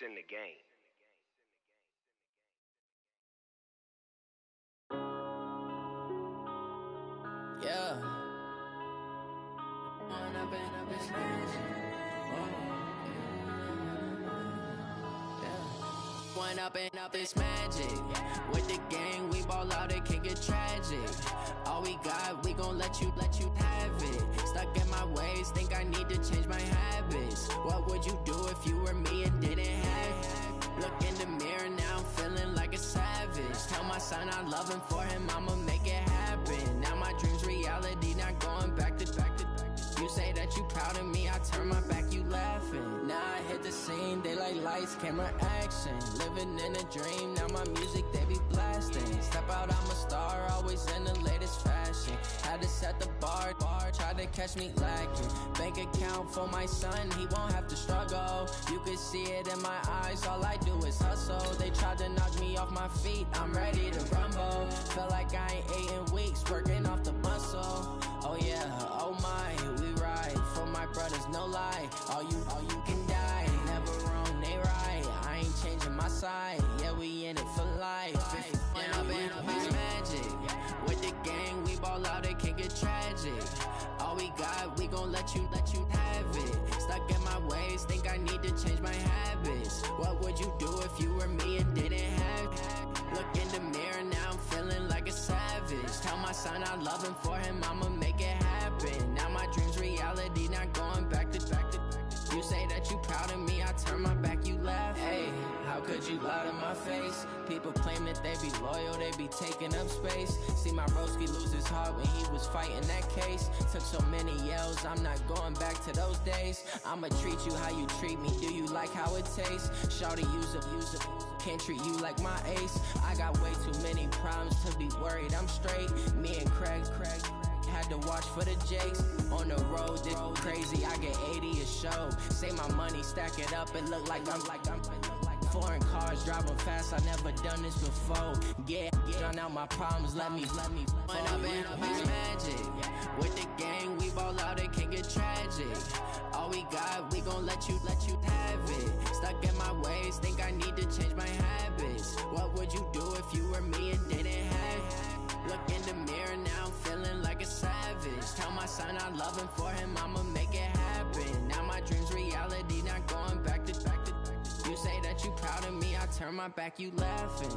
in the game. Yeah. When I've been up this magic. When up and up this magic. With the gang, we ball out, it can get tragic. All we got, we gon' let you have it. Stuck in my ways, think I need to change my habits. What would you do if you were me and didn't have it? Look in the mirror, now I'm feeling like a savage. Tell my son I love him, for him I'ma make it happen. Now my dream's reality, not going back to. You say that you proud of me, I turn my back, you laughing. Now I hit the scene, they like lights, camera, action. Living in a dream, now my music, they be blasting. Step out, I'm a star, always in the latest fashion. Had to set the bar, try to catch me lacking. Bank account for my son, he won't have to struggle. You can see it in my eyes, all I do is hustle. They tried to knock me off my feet, I'm ready to rumble. Feel like I ain't ate in weeks, working off the muscle. Oh yeah, oh my, we ride for my brothers, no lie. All you can die, never wrong, they right. I ain't changing my side, yeah, we in it for life. When up and up is magic. With the gang, we ball out, it can get tragic. All we got, we gon' let you have it. Stuck in my ways, think I need to change my habits. What would you do if you were me and didn't have it? Look in the mirror, now I'm feeling like a savage. Tell my son I love him, for him I'ma make it happen. Now my dream's reality, not going back to. You say that you proud of me, I turn my back, you laugh. Hey, how could you lie to my face? People claim that they be loyal, they be taking up space. See my broski lose his heart when he was fighting that case. Took so many yells, I'm not going back to those days. I'ma treat you how you treat me, do you like how it tastes? Shawty, use it, can't treat you like my ace. I got way too many problems to be worried, I'm straight. Me and Craig had to watch for the Jakes. On the road, this crazy, I get 80 a show. Say my money, stack it up, it look like I'm foreign cars, driving fast, I never done this before. Yeah, drown out my problems, let me. When up and up is magic. With the gang, we ball out, it can get tragic. All we got, we gon' let you have it. Stuck in my ways, think I need to change my habits. What would you do if you were me and didn't have it? Look in the mirror, now I'm feeling like a savage. Tell my son I love him, for him I'ma make it happen. Now my dream's reality, not going back to. You say that you proud of me, I turn my back, you laughing.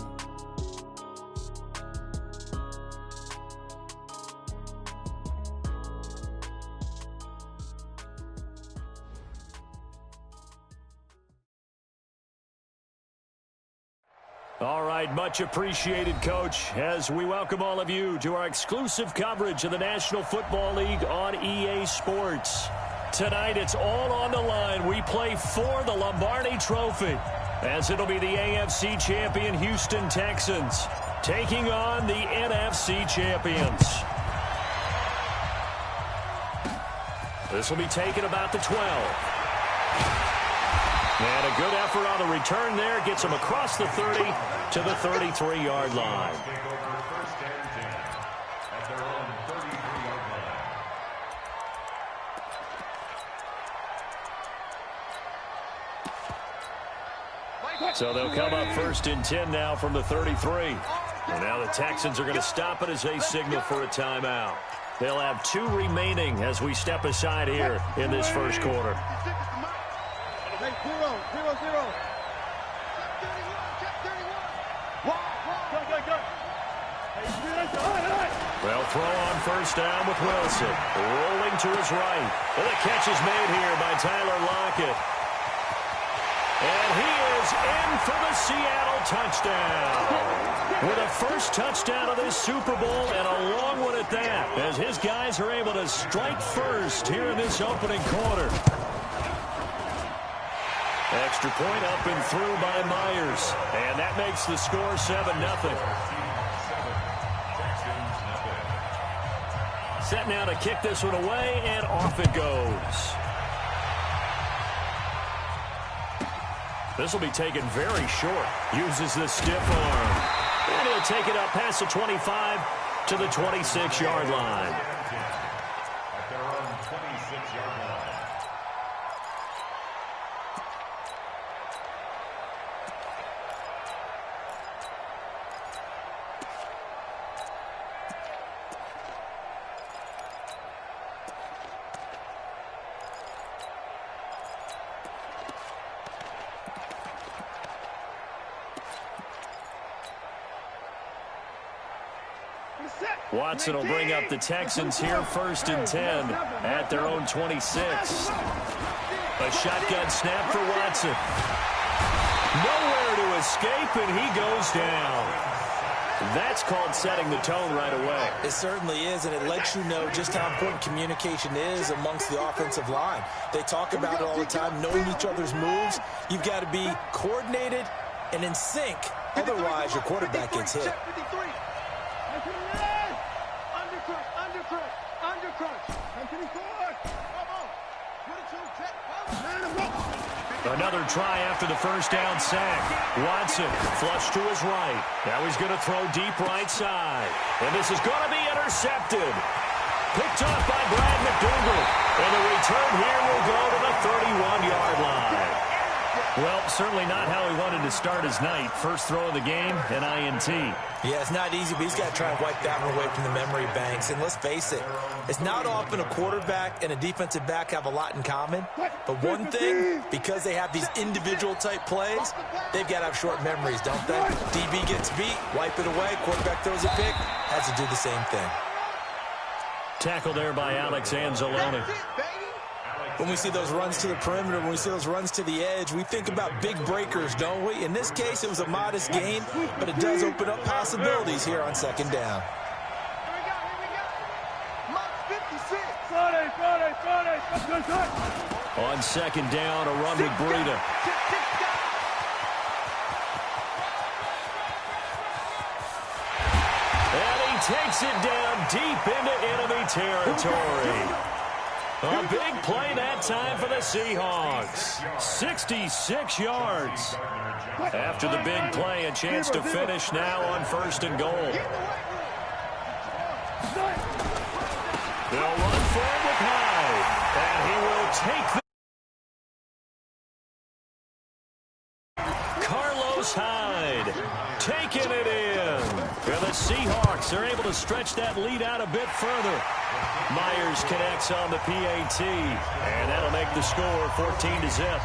All right, much appreciated, Coach, as we welcome all of you to our exclusive coverage of the National Football League on EA Sports. Tonight, it's all on the line. We play for the Lombardi Trophy, as it'll be the AFC champion Houston Texans taking on the NFC champions. This will be taken about the 12. And a good effort on the return there. Gets him across the 30 to the 33-yard line. So they'll come up 1st and 10 now from the 33. And now the Texans are going to stop it as they signal for a timeout. They'll have 2 remaining as we step aside here in this first quarter. 0-0. Well, throw on 1st down with Wilson. Rolling to his right. And the catch is made here by Tyler Lockett. And he is in for the Seattle touchdown. With a first touchdown of this Super Bowl, and a long one at that, as his guys are able to strike first here in this opening quarter. Extra point up and through by Myers. And that makes the score 7-0. Set now to kick this one away, and off it goes. This will be taken very short. Uses the stiff arm. And he'll take it up past the 25 to the 26-yard line. At their own 26-yard line. Watson will bring up the Texans here, 1st and 10 at their own 26. A shotgun snap for Watson. Nowhere to escape, and he goes down. That's called setting the tone right away. It certainly is, and it lets you know just how important communication is amongst the offensive line. They talk about it all the time, knowing each other's moves. You've got to be coordinated and in sync. Otherwise, your quarterback gets hit. Another try after the first down sack. Watson flush to his right. Now he's going to throw deep right side. And this is going to be intercepted. Picked off by Brad McDougal. And the return here will go to the 31-yard line. Well, certainly not how he wanted to start his night. First throw of the game, an INT. Yeah, it's not easy, but he's got to try and wipe that one away from the memory banks. And let's face it, it's not often a quarterback and a defensive back have a lot in common. But one thing, because they have these individual type plays, they've got to have short memories, don't they? DB gets beat, wipe it away, quarterback throws a pick, has to do the same thing. Tackle there by Alex Anzalone. When we see those runs to the perimeter, when we see those runs to the edge, we think about big breakers, don't we? In this case, it was a modest gain, but it does open up possibilities here on 2nd down. On 2nd down, a run with Breida. And he takes it down deep into enemy territory. A big play that time for the Seahawks. 66 yards. After the big play, a chance to finish now on 1st and goal. They'll run for it with Hyde. And he will take the Carlos Hyde taking it in. And the Seahawks are able to stretch that lead out a bit further. Myers connects on the PAT, and that'll make the score 14-0.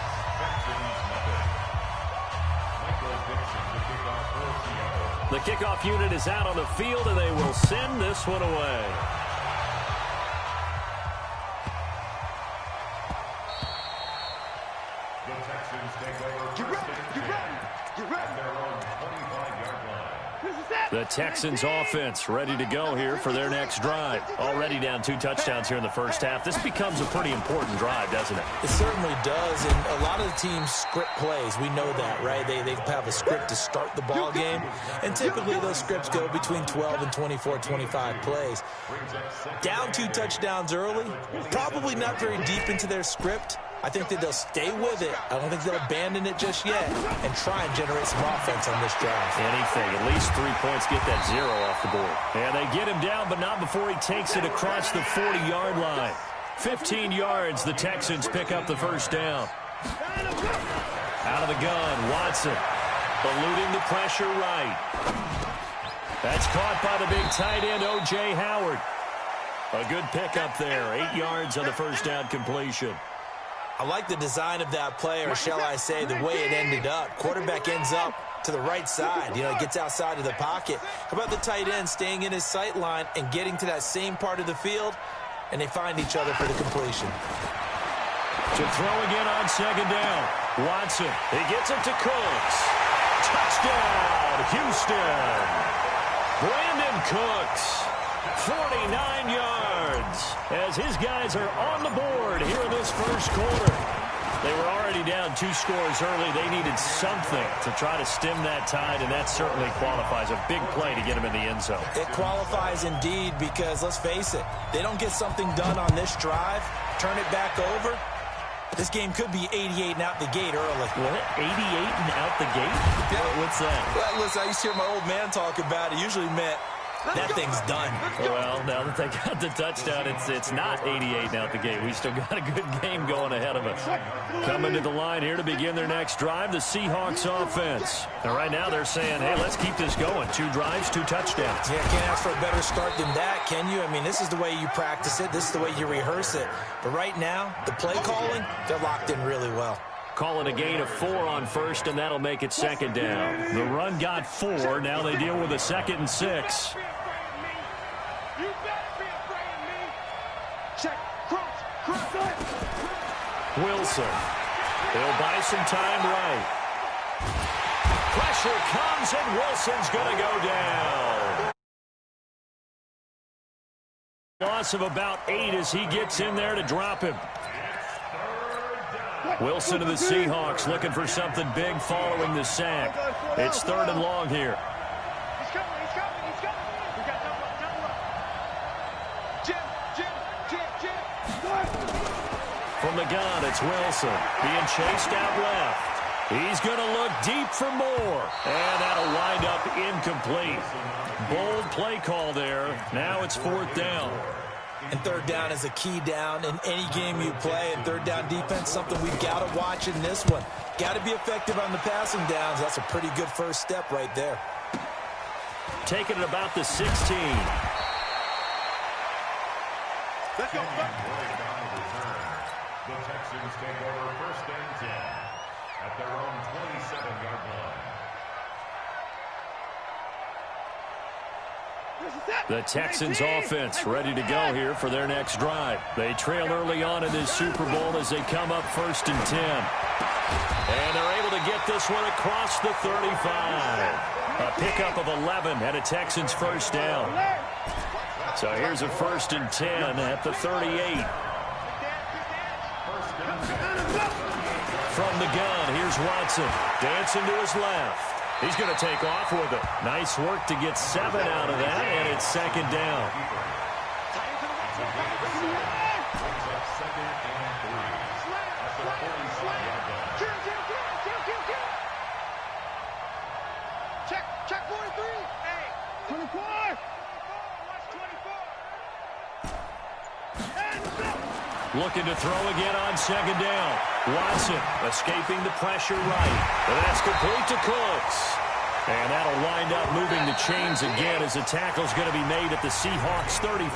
The kickoff unit is out on the field, and they will send this one away. The Texans take over. Get ready. Their own 25-yard line. The Texans offense ready to go here for their next drive. Already down 2 touchdowns here in the first half. This becomes a pretty important drive, doesn't it? It certainly does, and a lot of the teams script plays. We know that, right? They have a script to start the ball game, and typically those scripts go between 12 and 24, 25 plays. Down 2 touchdowns early, probably not very deep into their script. I think that they'll stay with it. I don't think they'll abandon it just yet and try and generate some offense on this drive. Anything. At least 3 points, get that 0 off the board. And they get him down, but not before he takes it across the 40-yard line. 15 yards, the Texans pick up the first down. Out of the gun, Watson. Eluding the pressure right. That's caught by the big tight end, O.J. Howard. A good pickup there. 8 yards on the first down completion. I like the design of that play, or shall I say, the way it ended up. Quarterback ends up to the right side. You know, he gets outside of the pocket. How about the tight end staying in his sight line and getting to that same part of the field, and they find each other for the completion. To throw again on 2nd down. Watson, he gets it to Cooks. Touchdown, Houston. Brandon Cooks. 49 yards as his guys are on the board here in this first quarter. They were already down 2 scores early. They needed something to try to stem that tide, and that certainly qualifies. A big play to get him in the end zone. It qualifies indeed because, let's face it, they don't get something done on this drive, turn it back over, this game could be 88 and out the gate early. What? 88 and out the gate? Yeah. What's that? Well, listen, I used to hear my old man talk about it. Usually meant that thing's done. Well, now that they got the touchdown, it's not 88 out the gate. We still got a good game going ahead of us. Coming to the line here to begin their next drive, the Seahawks offense. And right now they're saying, hey, let's keep this going. 2 drives, 2 touchdowns. Yeah, can't ask for a better start than that, can you? I mean, this is the way you practice it. This is the way you rehearse it. But right now, the play calling, they're locked in really well. Call it a gain of 4 on first, and that'll make it 2nd down. The run got 4. Now they deal with a 2nd and 6. Wilson. He'll buy some time right. Pressure comes, and Wilson's going to go down. Loss of about 8 as he gets in there to drop him. Wilson to the Seahawks looking for something big following the sack. It's 3rd and long here. He's coming. We got double up. Jim. From the gun, it's Wilson being chased out left. He's going to look deep for more. And that'll wind up incomplete. Bold play call there. Now it's 4th down. And 3rd down is a key down in any game you play. And 3rd down defense, something we've got to watch in this one. Got to be effective on the passing downs. That's a pretty good first step right there. Taking it about the 16. Let's go. The Texans take over 1st and 10 at their own 27-yard line. The Texans offense ready to go here for their next drive. They trail early on in this Super Bowl as they come up 1st and 10. And they're able to get this one across the 35. A pickup of 11 and a Texans 1st down. So here's a 1st and 10 at the 38. From the gun, here's Watson. Dancing to his left. He's going to take off with it. Nice work to get 7 out of that, and it's 2nd down. Check 43. Hey, 24. Looking to throw again on 2nd down. Watson escaping the pressure right. And that's complete to Cooks. And that'll wind up moving the chains again as the tackle's going to be made at the Seahawks 35.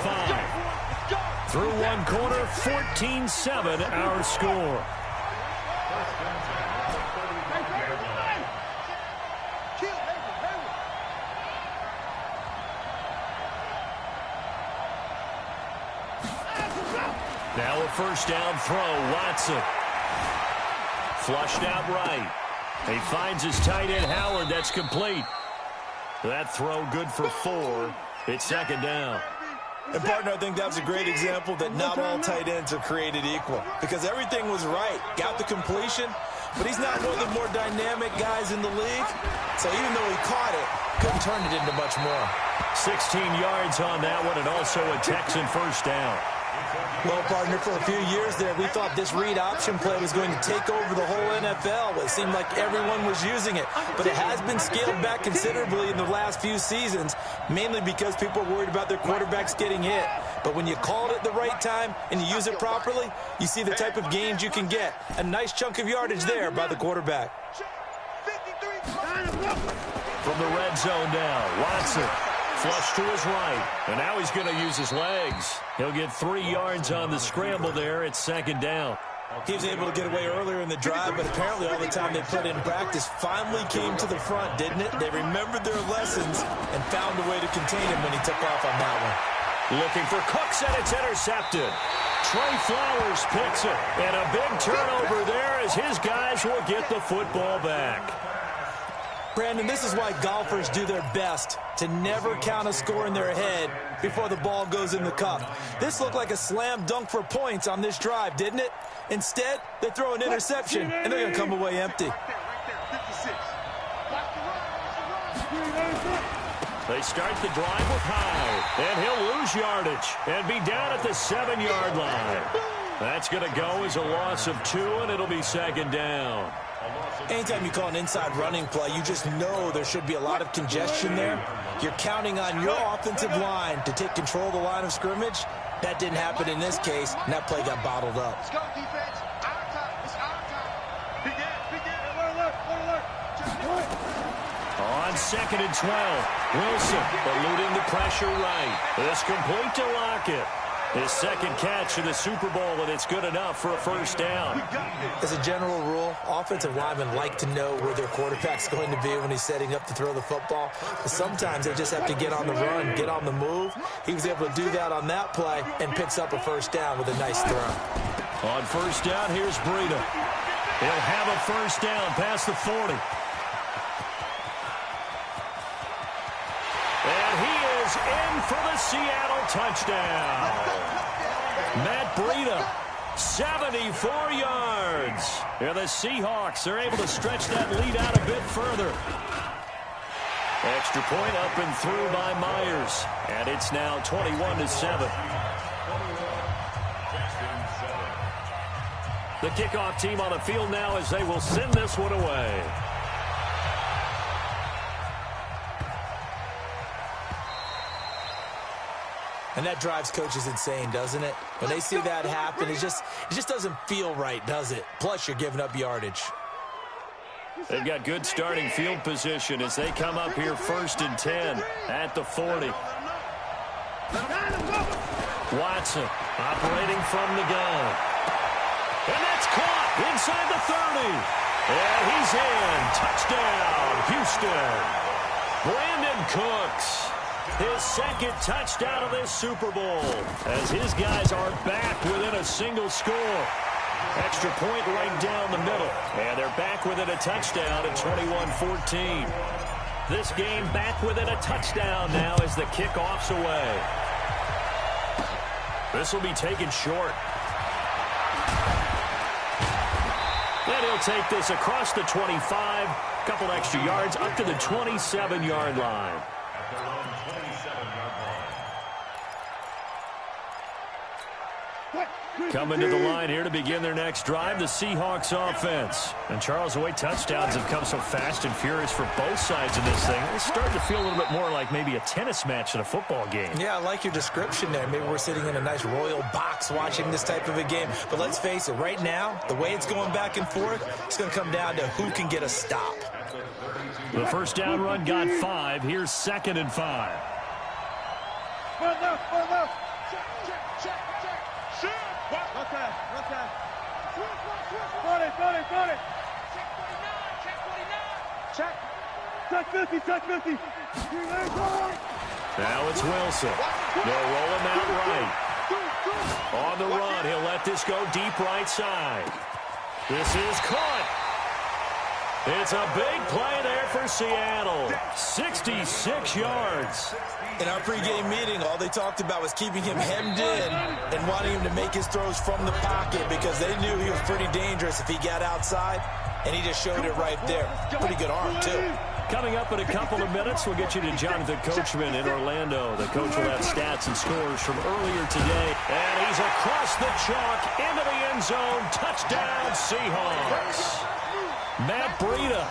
Through one quarter, 14-7 our score. Now a 1st down throw, Watson. Flushed out right. He finds his tight end, Howard. That's complete. That throw good for 4. It's 2nd down. And, partner, I think that's a great example that not all tight ends are created equal. Because everything was right. Got the completion, but he's not one of the more dynamic guys in the league. So even though he caught it, couldn't turn it into much more. 16 yards on that one, and also a Texan 1st down. Well, partner, for a few years there, we thought this read option play was going to take over the whole NFL. It seemed like everyone was using it, but it has been scaled back considerably in the last few seasons, mainly because people are worried about their quarterbacks getting hit. But when you call it at the right time and you use it properly, you see the type of gains you can get. A nice chunk of yardage there by the quarterback. From the red zone now, Watson. Flush to his right, and now he's going to use his legs. He'll get 3 yards on the scramble there. It's 2nd down. He was able to get away earlier in the drive, but apparently all the time they put in practice finally came to the front, didn't it? They remembered their lessons and found a way to contain him when he took off on that one. Looking for Cooks, and it's intercepted. Trey Flowers picks it, and a big turnover there as his guys will get the football back. Brandon, this is why golfers do their best to never count a score in their head before the ball goes in the cup. This looked like a slam dunk for points on this drive, didn't it? Instead, they throw an interception, and they're going to come away empty. They start the drive with High, and he'll lose yardage and be down at the 7-yard line. That's going to go as a loss of 2, and it'll be 2nd down. Anytime you call an inside running play, you just know there should be a lot of congestion there. You're counting on your offensive line to take control of the line of scrimmage. That didn't happen in this case, and that play got bottled up. Let's go, defense. Our time. It's our time. Big in. Alert. On 2nd and 12, Wilson eluding the pressure right. This complete to Lockett. His second catch in the Super Bowl, and it's good enough for a first down. As a general rule, offensive linemen like to know where their quarterback's going to be when he's setting up to throw the football. But sometimes they just have to get on the run, get on the move. He was able to do that on that play and picks up a first down with a nice throw. On first down, here's Breida. He'll have a first down past the 40. And he is in for the Seattle touchdown. Matt Breida, 74 yards. And the Seahawks are able to stretch that lead out a bit further. Extra point up and through by Myers. And it's now 21-7. The kickoff team on the field now as they will send this one away. And that drives coaches insane, doesn't it? When they see that happen, it just doesn't feel right, does it? Plus, you're giving up yardage. They've got good starting field position as they come up here 1st and 10 at the 40. Watson operating from the gun. And that's caught inside the 30. And he's in. Touchdown, Houston. Brandon Cooks. His second touchdown of this Super Bowl as his guys are back within a single score. Extra point right down the middle. And they're back within a touchdown at 21-14. This game back within a touchdown now as the kickoff's away. This will be taken short. And he'll take this across the 25. Couple extra yards up to the 27-yard line. Coming to the line here to begin their next drive, the Seahawks offense. And Charles, the way touchdowns have come so fast and furious for both sides of this thing, it's starting to feel a little bit more like maybe a tennis match in a football game. Yeah, I like your description there. Maybe we're sitting in a nice royal box watching this type of a game. But let's face it, right now, the way it's going back and forth, it's going to come down to who can get a stop. The first down run got 5. Here's 2nd and 5. Run left. Shoot. Okay. Got it. Check 50. Now it's Wilson. They'll roll him out right. On the run, he'll let this go deep right side. This is caught. It's a big play there for Seattle. 66 yards. In our pregame meeting, all they talked about was keeping him hemmed in and wanting him to make his throws from the pocket because they knew he was pretty dangerous if he got outside, and he just showed it right there. Pretty good arm, too. Coming up in a couple of minutes, we'll get you to Jonathan Coachman in Orlando. The coach will have stats and scores from earlier today. And he's across the chalk into the end zone. Touchdown, Seahawks. Matt Breida,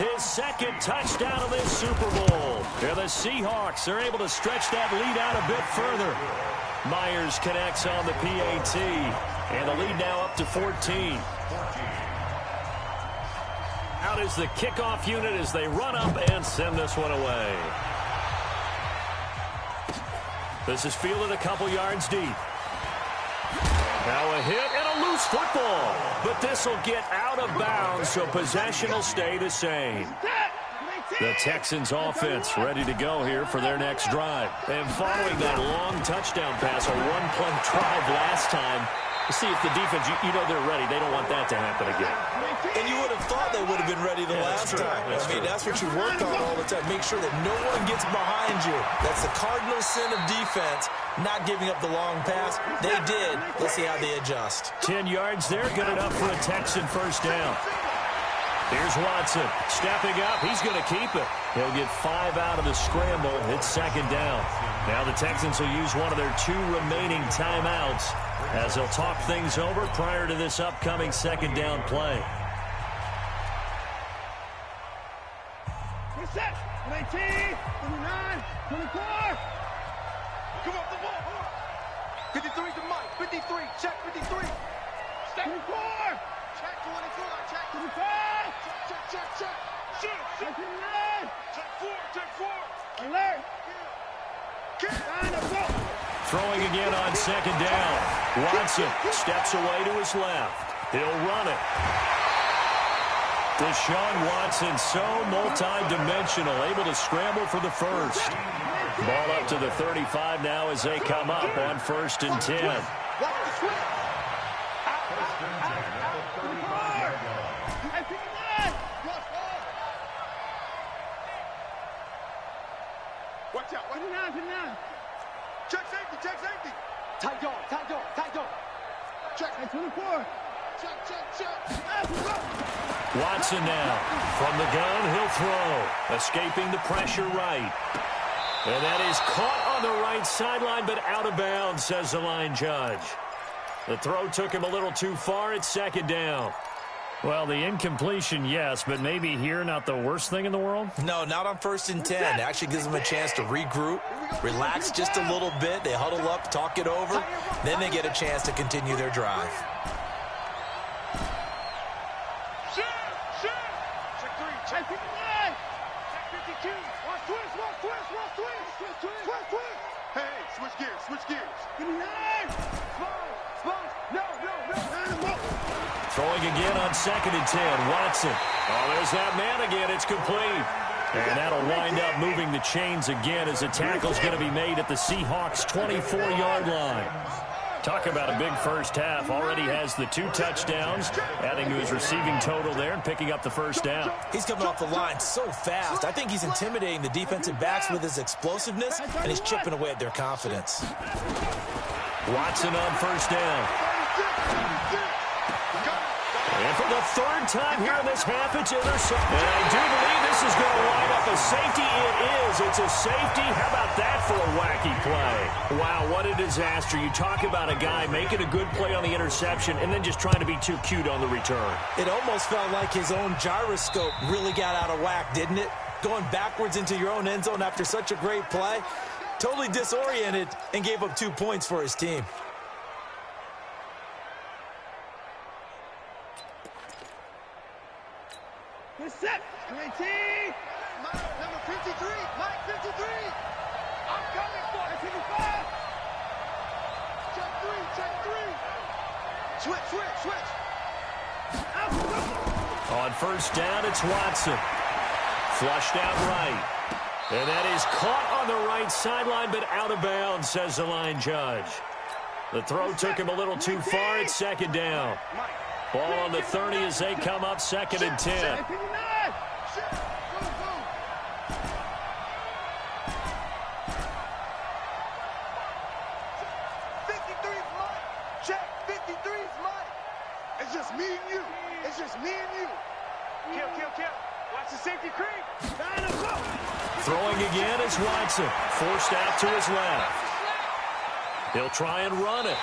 his second touchdown of this Super Bowl. And the Seahawks are able to stretch that lead out a bit further. Myers connects on the PAT. And the lead now up to 14. Out is the kickoff unit as they run up and send this one away. This is fielded a couple yards deep. Now a hit and a loose football. But this will get out of bounds, so possession will stay the same. The Texans offense ready to go here for their next drive. And following that long touchdown pass, a one-play drive last time, to see if the defense, you know they're ready. They don't want that to happen again. And you would have thought they would have been ready the last time. That's what you work on all the time. Make sure that no one gets behind you. That's the cardinal sin of defense, not giving up the long pass. They did. Let's see how they adjust. 10 yards there, good enough for a Texan first down. Here's Watson stepping up. He's going to keep it. He'll get 5 out of the scramble. It's second down. Now the Texans will use one of their 2 remaining timeouts as they'll talk things over prior to this upcoming second down play. Reset. 19, 29, 24. Come up the ball. 53 to Mike. 53. Check 53. Step 24. Check 24. Check 25. Check. Shoot. Check 4. Alert. Line up. Throwing again on second down. Watson steps away to his left. He'll run it. Deshaun Watson, so multi-dimensional, able to scramble for the first. Ball up to the 35 now as they come up on 1st and 10. Watch out. 59. Check safety. Tight dog. Check. 24. Check. Watson now. From the gun, he'll throw. Escaping the pressure right. And that is caught on the right sideline, but out of bounds, says the line judge. The throw took him a little too far. It's 2nd down. Well, the incompletion, yes, but maybe here not the worst thing in the world? No, not on 1st and 10. It actually gives them a chance to regroup, relax just a little bit. They huddle up, talk it over. Then they get a chance to continue their drive. Check 59. Check 52. Watch twist. Hey, switch gears. 59. No. Throwing again on 2nd and 10. Watson. Oh, there's that man again. It's complete. And that'll wind up moving the chains again as the tackle's going to be made at the Seahawks' 24-yard line. Talk about a big first half. Already has the 2 touchdowns, adding to his receiving total there and picking up the 1st down. He's coming off the line so fast. I think he's intimidating the defensive backs with his explosiveness, and he's chipping away at their confidence. Watson on 1st down. And for the 3rd time here in this half, it's intercepted. And I do believe this is going to wind up a safety. It is. It's a safety. How about that for a wacky play? Wow, what a disaster. You talk about a guy making a good play on the interception and then just trying to be too cute on the return. It almost felt like his own gyroscope really got out of whack, didn't it? Going backwards into your own end zone after such a great play. Totally disoriented and gave up 2 points for his team. Set. 19. Number 53. Mike 53. I'm coming for it. 55. Check 3. Switch. On 1st down, it's Watson. Flushed out right. And that is caught on the right sideline, but out of bounds, says the line judge. The throw took him a little too far. It's 2nd down. Ball on the 30 as they come up 2nd and 10. It's just me and you. Kill. Watch the safety creep. Throwing again is Watson. Forced out to his left. He'll try and run it.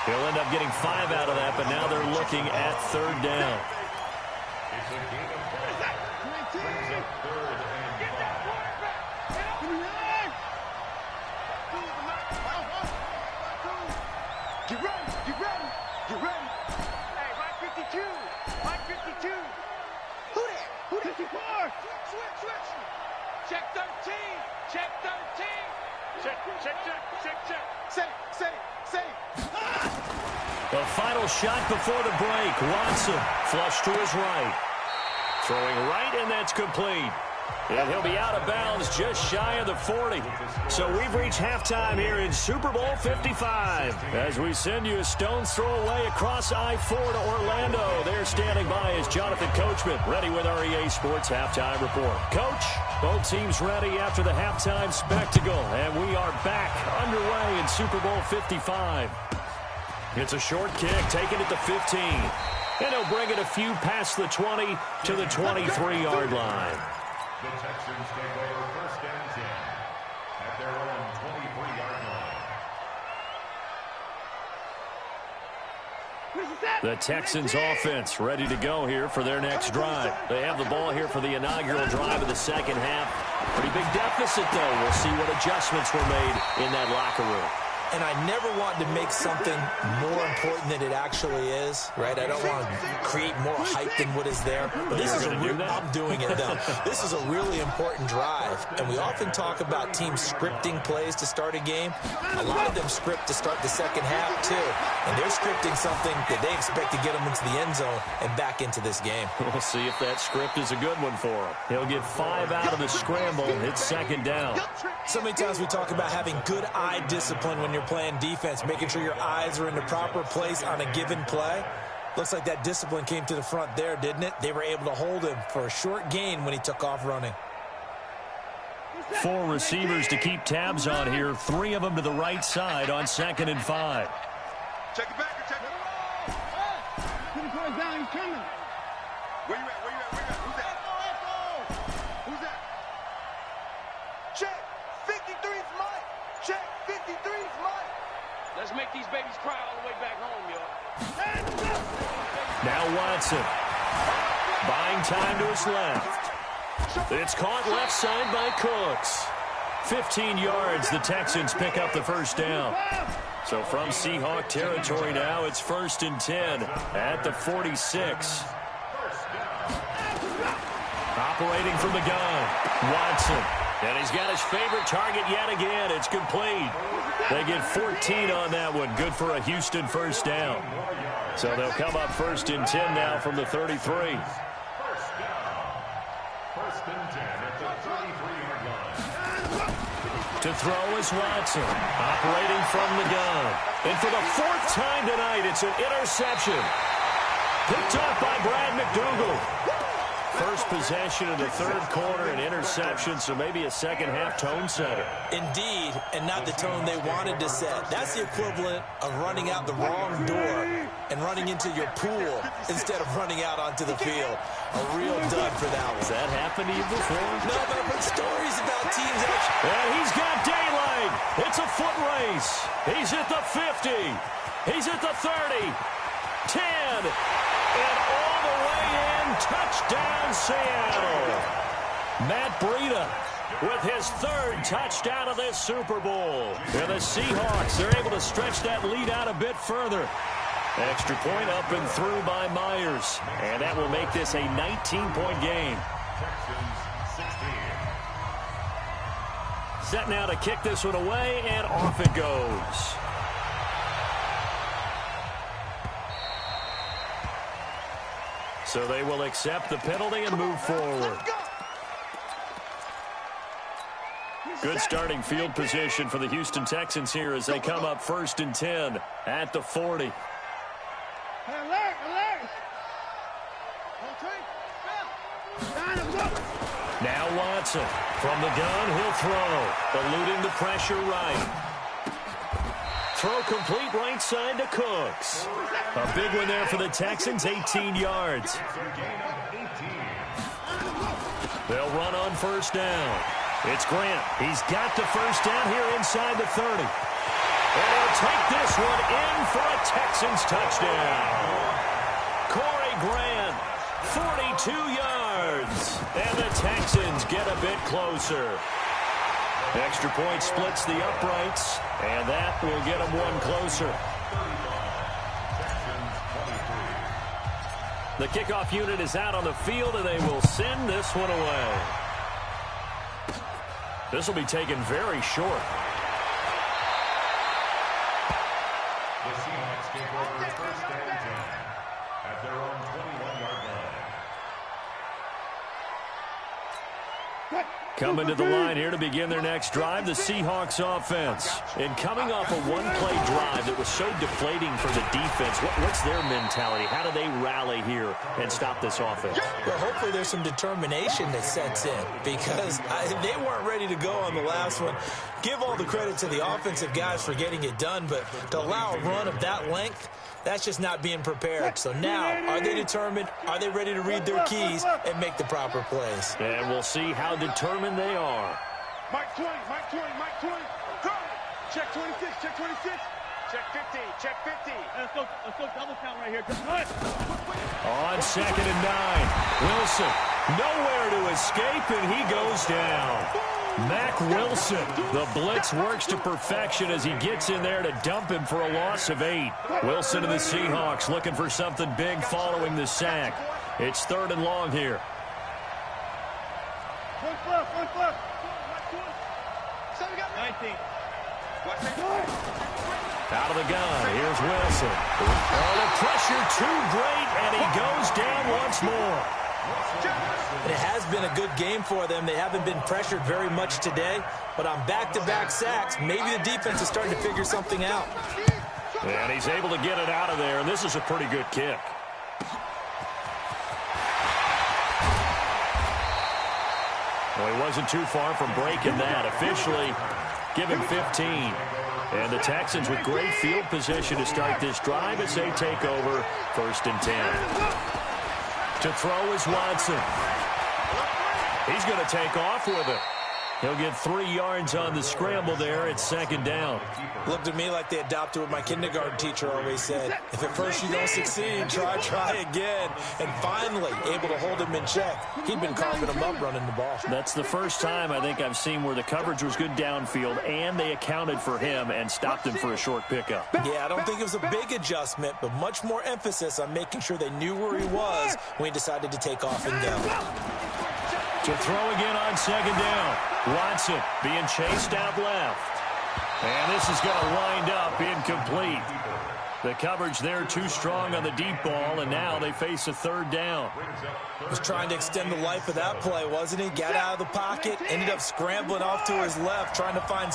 He'll end up getting 5 out of that, but now they're looking at 3rd down. It's a game of 5. Brings up 3rd and 5. Get ready. Hey, Mike 52. Who there? 54. Switch. Check 13. Check. Safe. The final shot before the break. Watson flush to his right. Throwing right, and that's complete. And he'll be out of bounds just shy of the 40. So we've reached halftime here in Super Bowl 55. As we send you a stone's throw away across I-4 to Orlando. There standing by is Jonathan Coachman, ready with our EA Sports Halftime Report. Coach, both teams ready after the halftime spectacle. And we are back underway in Super Bowl 55. It's a short kick, taken at the 15. And he'll bring it a few past the 20 to the 23-yard line. The Texans take over 1st and 10 at their own 23-yard line. The Texans offense ready to go here for their next drive. They have the ball here for the inaugural drive of the 2nd half. Pretty big deficit, though. We'll see what adjustments were made in that locker room. and I never want to make something more important than it actually is, right? I don't want to create more hype than what is there. But this is I'm doing it, though. This is a really important drive, and we often talk about teams scripting plays to start a game. A lot of them script to start the second half, too, and they're scripting something that they expect to get them into the end zone and back into this game. We'll see if that script is a good one for him. He'll get 5 out of the scramble. It's second down. So many times we talk about having good eye discipline when you're playing defense, making sure your eyes are in the proper place on a given play. Looks like that discipline came to the front there, didn't it? They were able to hold him for a short gain when he took off running. 4 receivers to keep tabs on here. 3 of them to the right side on 2nd and 5. Check it back. Check it. Put the boy down. He's coming. Where you at? Who's that? Who's that? Check. 53's Mike. Check. 53's Mike. Let's make these babies cry all the way back home, y'all. Now Watson. Buying time to his left. It's caught left side by Cooks. 15 yards, the Texans pick up the first down. So from Seahawk territory now, it's 1st and 10 at the 46. Operating from the gun, Watson. And he's got his favorite target yet again. It's complete. They get 14 on that one. Good for a Houston first down. So they'll come up 1st and 10 now from the 33. To throw is Watson, operating from the gun. And for the 4th time tonight, it's an interception. Picked up by Brad McDougal. First possession of the 3rd quarter, an interception, so maybe a second-half tone setter. Indeed, and not the tone they wanted to set. That's the equivalent of running out the wrong door and running into your pool instead of running out onto the field. A real dud for that one. Has that happened to you before? No, but I've heard stories about teams actually. And he's got daylight. It's a foot race. He's at the 50. He's at the 30. 10. And all the way in. Touchdown, Seattle. Matt Breida with his 3rd touchdown of this Super Bowl. And the Seahawks, they're able to stretch that lead out a bit further. Extra point up and through by Myers. And that will make this a 19-point game. Set now to kick this one away, and off it goes. So they will accept the penalty and move forward. Good starting field position for the Houston Texans here as they come up 1st and 10 at the 40. Alert! Now Watson. From the gun, he'll throw. Eluding the pressure right. Throw complete right side to Cooks. A big one there for the Texans, 18 yards. They'll run on 1st down. It's Grant. He's got the first down here inside the 30. And he'll take this one in for a Texans touchdown. Corey Grant, 42 yards. And the Texans get a bit closer. Extra point splits the uprights, and that will get them one closer. The kickoff unit is out on the field, and they will send this one away. This will be taken very short. The Seahawks take over 1st and 10 at their own 21-yard line. Coming to the line here to begin their next drive, the Seahawks offense. And coming off a one-play drive that was so deflating for the defense, what's their mentality? How do they rally here and stop this offense? Well, hopefully there's some determination that sets in because they weren't ready to go on the last one. Give all the credit to the offensive guys for getting it done, but to allow a run of that length, that's just not being prepared. So now, are they determined? Are they ready to read their keys and make the proper plays? And we'll see how determined they are. Mike 20. Go! Check 26, check 26. Check 50, check 50. Let's go double count right here. On 2nd and 9, Wilson nowhere to escape, and he goes down. Mack Wilson. The blitz works to perfection as he gets in there to dump him for a loss of 8. Wilson and the Seahawks looking for something big following the sack. It's 3rd and long here. Out of the gun, here's Wilson. Oh, the pressure too great, and he goes down once more. It has been a good game for them. They haven't been pressured very much today, but on back-to-back sacks, maybe the defense is starting to figure something out. And he's able to get it out of there, and this is a pretty good kick. Well, he wasn't too far from breaking that. Officially, give him 15. And the Texans with great field position to start this drive as they take over 1st and 10. To throw is Watson. He's going to take off with it. He'll get 3 yards on the scramble there. It's 2nd down. Looked to me like they adopted what my kindergarten teacher always said. If at first you don't succeed, try again. And finally, able to hold him in check. He'd been carving him up running the ball. That's the first time I think I've seen where the coverage was good downfield and they accounted for him and stopped him for a short pickup. Yeah, I don't think it was a big adjustment, but much more emphasis on making sure they knew where he was when he decided to take off and go. To throw again on 2nd down. Watson being chased out left. And this is going to wind up incomplete. The coverage there too strong on the deep ball, and now they face a 3rd down. Was trying to extend the life of that play, wasn't he? Got out of the pocket, ended up scrambling off to his left, trying to find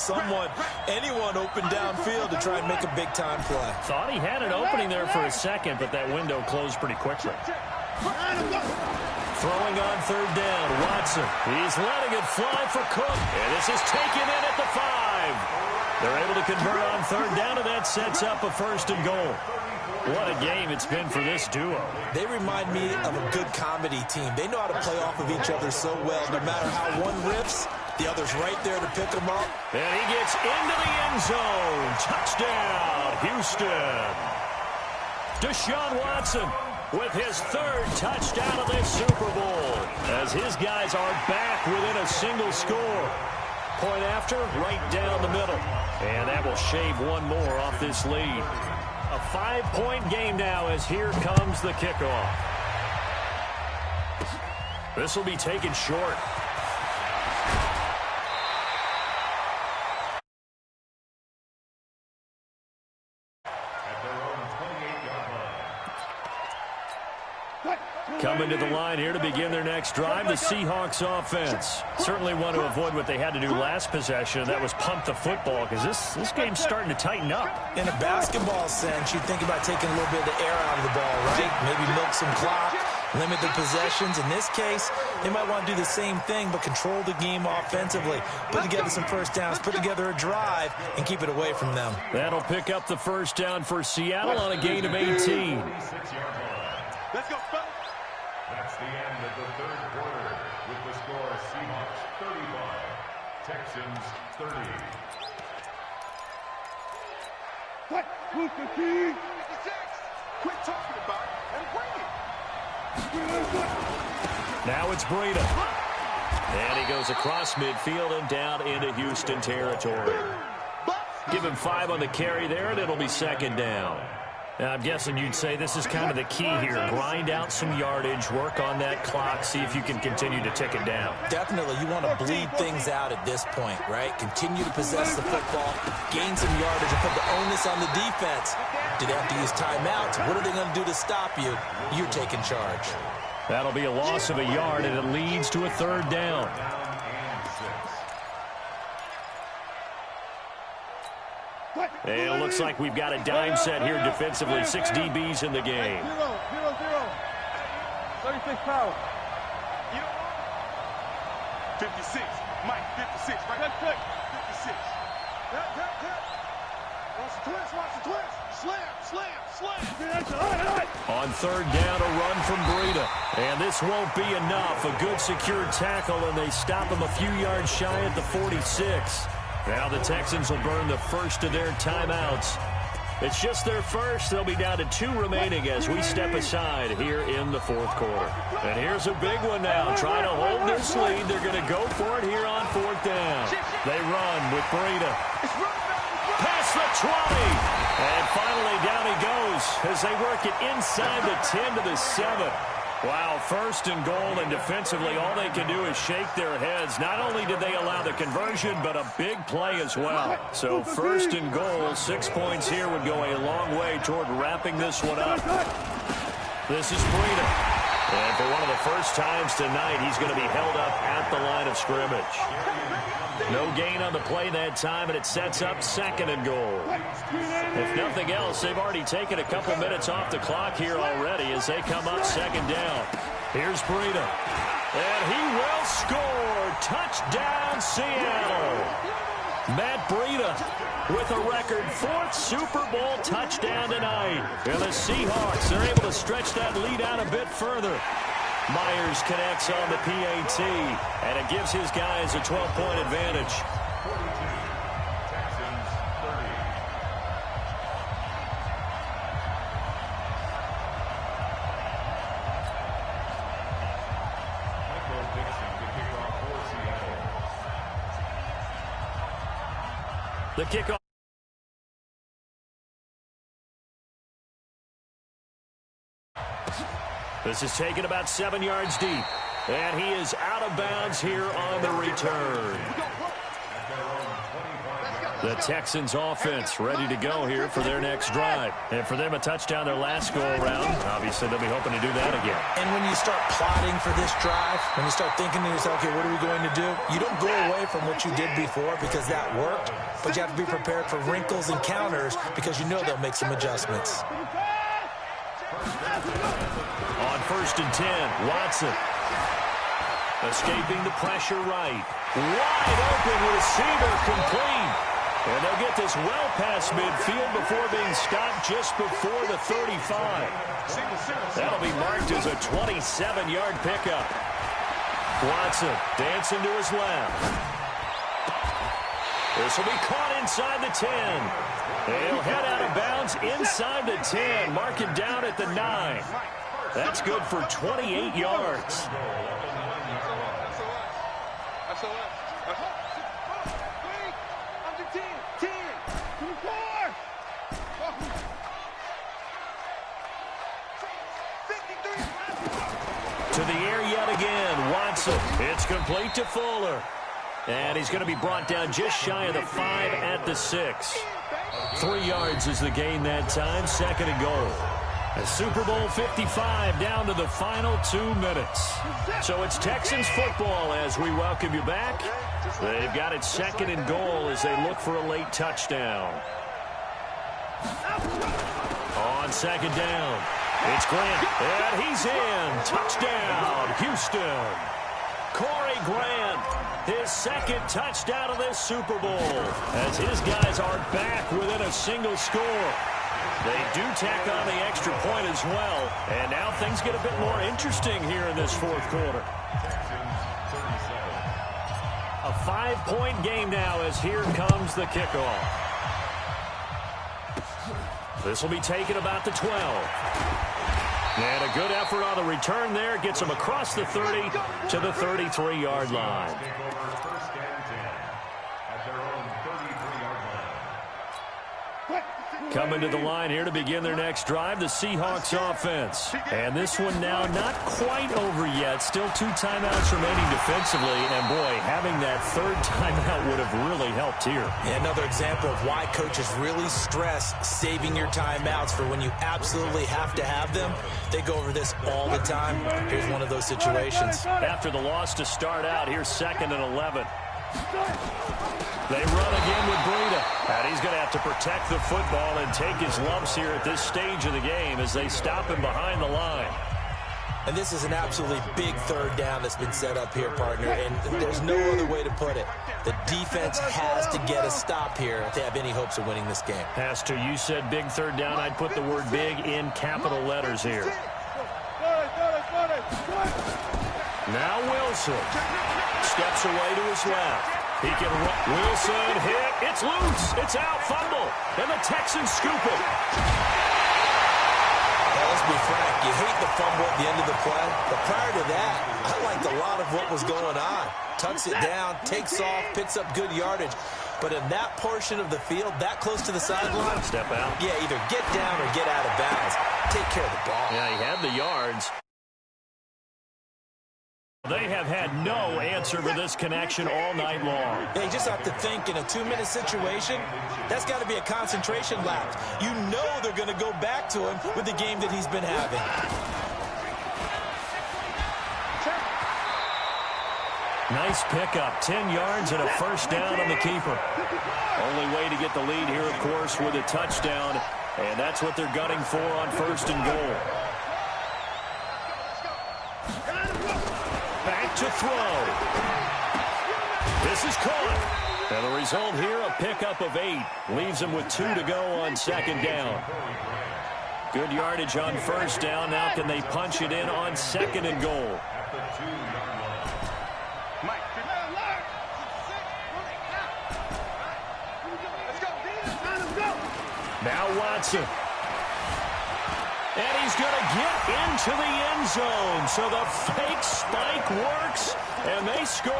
anyone open downfield to try and make a big-time play. Thought he had an opening there for a second, but that window closed pretty quickly. Throwing on 3rd down, Watson. He's letting it fly for Cook. And this is taken in at the 5. They're able to convert on 3rd down, and that sets up a 1st and goal. What a game it's been for this duo. They remind me of a good comedy team. They know how to play off of each other so well. No matter how one rips, the other's right there to pick them up. And he gets into the end zone. Touchdown, Houston. Deshaun Watson with his 3rd touchdown of this Super Bowl, as his guys are back within a single score. Point after, right down the middle. And that will shave one more off this lead. A 5-point game now as here comes the kickoff. This will be taken short. Coming to the line here to begin their next drive, the Seahawks offense. Certainly want to avoid what they had to do last possession, and that was punt the football, because this game's starting to tighten up. In a basketball sense, you'd think about taking a little bit of the air out of the ball, right? Maybe milk some clock, limit the possessions. In this case, they might want to do the same thing, but control the game offensively. Put together some 1st downs, put together a drive, and keep it away from them. That'll pick up the 1st down for Seattle on a gain of 18. Let's go, fellas. That's the end of the 3rd quarter with the score Seahawks 35, Texans 30. What? Who's the key? Quit talking about it and bring it. Now it's Breida. And he goes across midfield and down into Houston territory. Give him 5 on the carry there, and it'll be 2nd down. Now, I'm guessing you'd say this is kind of the key here. Grind out some yardage, work on that clock, see if you can continue to tick it down. Definitely. You want to bleed things out at this point, right? Continue to possess the football, gain some yardage, and put the onus on the defense. Do they have to use timeouts? What are they going to do to stop you? You're taking charge. That'll be a loss of a yard, and it leads to a 3rd down. And it looks like we've got a dime set here defensively. 6 DBs in the game. 36 power. 56. Mike, 56. Right. That's quick. 56. Watch the twist. Slam. On 3rd down, a run from Breida. And this won't be enough. A good secured tackle, and they stop him a few yards shy at the 46. Now the Texans will burn the first of their timeouts. It's just their first. They'll be down to 2 remaining as we step aside here in the fourth quarter. And here's a big one now. Trying to hold this lead. They're going to go for it here on 4th down. They run with Breida. Past the 20. And finally down he goes as they work it inside the 10 to the 7. Wow, 1st and goal, and defensively all they can do is shake their heads. Not only did they allow the conversion, but a big play as well. So 1st and goal, 6 points here would go a long way toward wrapping this one up. This is Breida. And for one of the first times tonight, he's going to be held up at the line of scrimmage. No gain on the play that time, and it sets up 2nd and goal. If nothing else, they've already taken a couple minutes off the clock here already as they come up 2nd down. Here's Breida. And he will score. Touchdown, Seattle. Matt Breida with a record 4th Super Bowl touchdown tonight. And the Seahawks, they're able to stretch that lead out a bit further. Myers connects on the PAT, and it gives his guys a 12-point advantage. 42, Texans 30. Michael Dixon to kick off for Seattle. The kickoff. This is taken about 7 yards deep. And he is out of bounds here on the return. The Texans offense ready to go here for their next drive. And for them, a touchdown their last go-around. Obviously, they'll be hoping to do that again. And when you start plotting for this drive, when you start thinking to yourself, okay, what are we going to do? You don't go away from what you did before because that worked, but you have to be prepared for wrinkles and counters because you know they'll make some adjustments. On 1st and 10, Watson. Escaping the pressure right. Wide open receiver complete. And they'll get this well past midfield before being stopped just before the 35. That'll be marked as a 27-yard pickup. Watson dancing to his left. This will be caught inside the 10. He'll head out of bounds inside the 10. Mark it down at the 9. That's good for 28 yards. To the air yet again, Watson. It's complete to Fuller. And he's going to be brought down just shy of the 5 at the 6. 3 yards is the gain that time, 2nd and goal. A Super Bowl 55 down to the final 2 minutes. So it's Texans football as we welcome you back. They've got it 2nd and goal as they look for a late touchdown. On 2nd down, it's Grant, and he's in. Touchdown, Houston. Corey Grant, his 2nd touchdown of this Super Bowl, as his guys are back within a single score. They do tack on the extra point as well, and now things get a bit more interesting here in this 4th quarter. A 5-point game now as here comes the kickoff. This will be taken about the 12. And a good effort on the return there gets them across the 30 to the 33-yard line. Coming to the line here to begin their next drive, the Seahawks offense. And this one now not quite over yet. Still 2 timeouts remaining defensively. And, boy, having that 3rd timeout would have really helped here. Yeah, another example of why coaches really stress saving your timeouts for when you absolutely have to have them. They go over this all the time. Here's one of those situations. After the loss to start out, here's 2nd and 11. They run again with Breida. And he's going to have to protect the football and take his lumps here at this stage of the game as they stop him behind the line. And this is an absolutely big 3rd down that's been set up here, partner, and there's no other way to put it. The defense has to get a stop here if they have any hopes of winning this game. As to you said big 3rd down, I'd put the word big in capital letters here. Now Wilson steps away to his left. He can run. Wilson hit. It's loose. It's out. Fumble. And the Texans scoop it. Well, let's be frank. You hate the fumble at the end of the play. But prior to that, I liked a lot of what was going on. Tucks it down, takes off, picks up good yardage. But in that portion of the field, that close to the sideline, step out. Yeah, either get down or get out of bounds. Take care of the ball. Yeah, he had the yards. They have had no answer for this connection all night long. Yeah, you just have to think in a 2-minute situation, that's got to be a concentration lapse. You know they're going to go back to him with the game that he's been having. Nice pickup, 10 yards and a first down on the keeper. Only way to get the lead here, of course, with a touchdown, and that's what they're gunning for on 1st and goal. Back to throw. This is caught. And the result here, a pickup of 8. Leaves them with 2 to go on 2nd down. Good yardage on 1st down. Now can they punch it in on 2nd and goal? Now Watson. And he's going to get into the end zone. So the fake spike works, and they score.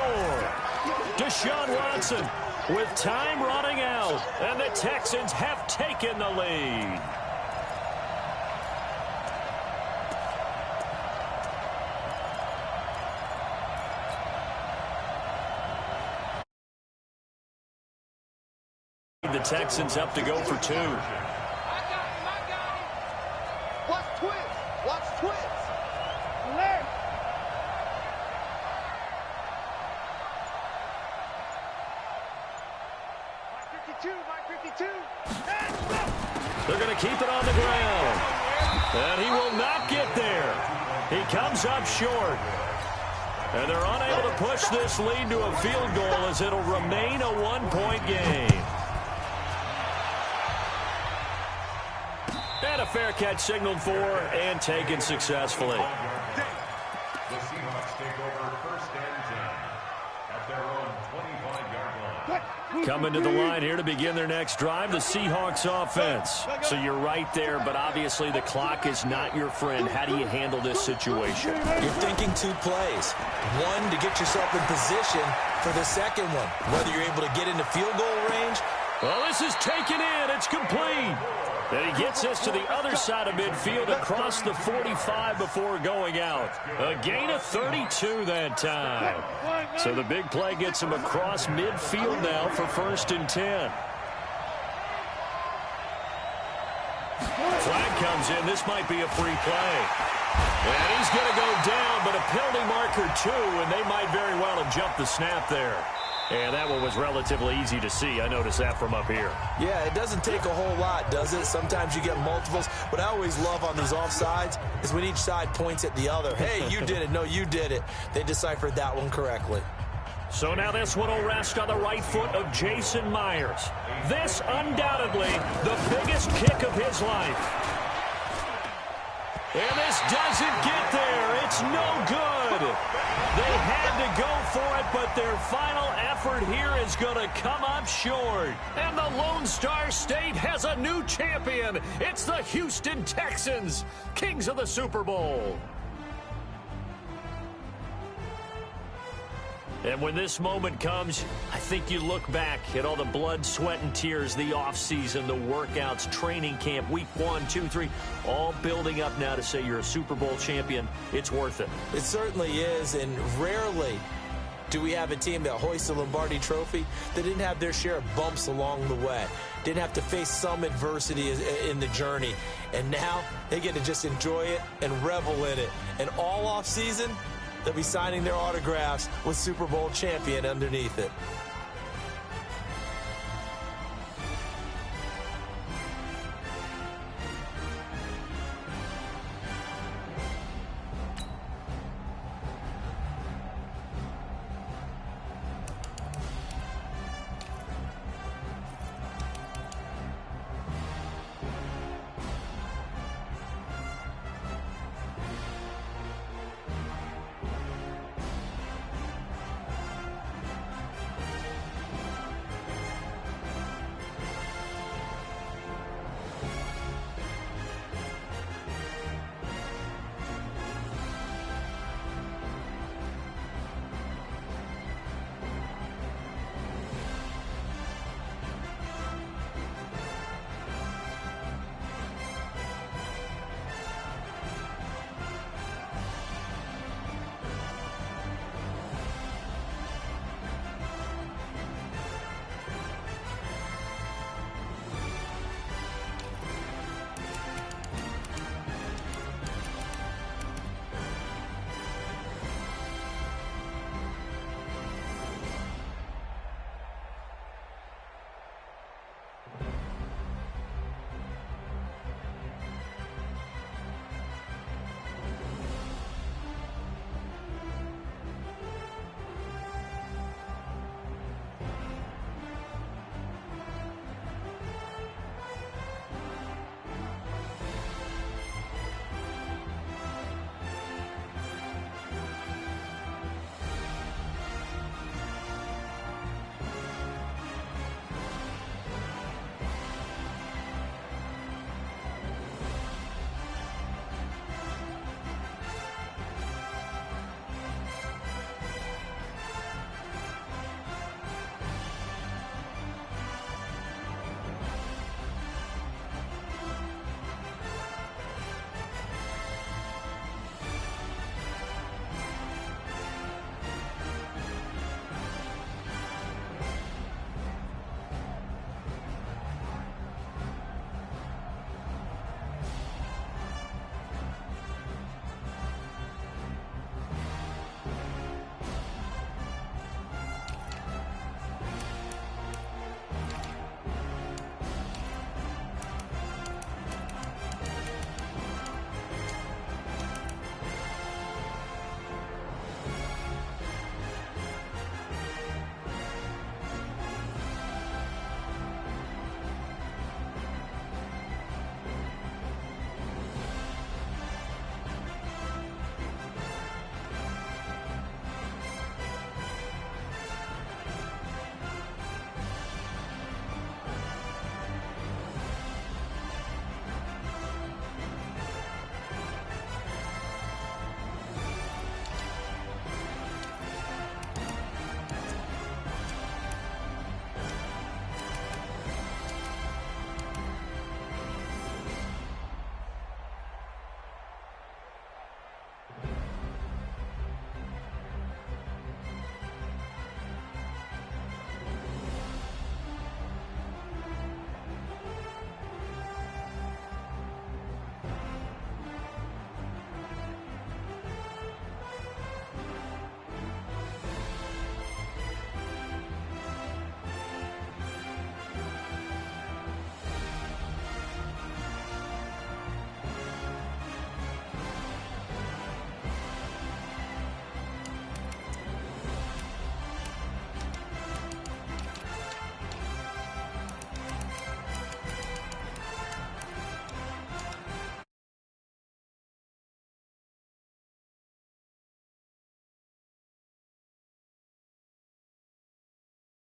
Deshaun Watson with time running out, and the Texans have taken the lead. The Texans up to go for 2. Watch twins. Watch twins. Mike 52. They're going to keep it on the ground. And he will not get there. He comes up short. And they're unable to push this lead to a field goal as it'll remain a 1-point game. And a fair catch signaled for and taken successfully. The Seahawks take over 1st and 10 at their own 25-yard line. Coming to the line here to begin their next drive, the Seahawks offense. So you're right there, but obviously the clock is not your friend. How do you handle this situation? You're thinking 2 plays. One, to get yourself in position for the second one. Whether you're able to get into field goal range. Well, this is taken in. It's complete. And he gets us to the other side of midfield across the 45 before going out. A gain of 32 that time. So the big play gets him across midfield now for 1st and 10. Flag comes in. This might be a free play. And he's going to go down, but a penalty marker 2, and they might very well have jumped the snap there. And that one was relatively easy to see. I noticed that from up here. Yeah, it doesn't take a whole lot, does it? Sometimes you get multiples. What I always love on these offsides is when each side points at the other. Hey, you did it. No, you did it. They deciphered that one correctly. So now this one will rest on the right foot of Jason Myers. This undoubtedly the biggest kick of his life. And this doesn't get there. It's no good. They had to go for it, but their final effort here is going to come up short. And the Lone Star State has a new champion. It's the Houston Texans, kings of the Super Bowl. And when this moment comes, I think you look back at all the blood, sweat, and tears, the offseason, the workouts, training camp, week 1, 2, 3, all building up now to say you're a Super Bowl champion. It's worth it. It certainly is, and rarely do we have a team that hoists the Lombardi Trophy that didn't have their share of bumps along the way, didn't have to face some adversity in the journey, and now they get to just enjoy it and revel in it. And all offseason, they'll be signing their autographs with Super Bowl champion underneath it.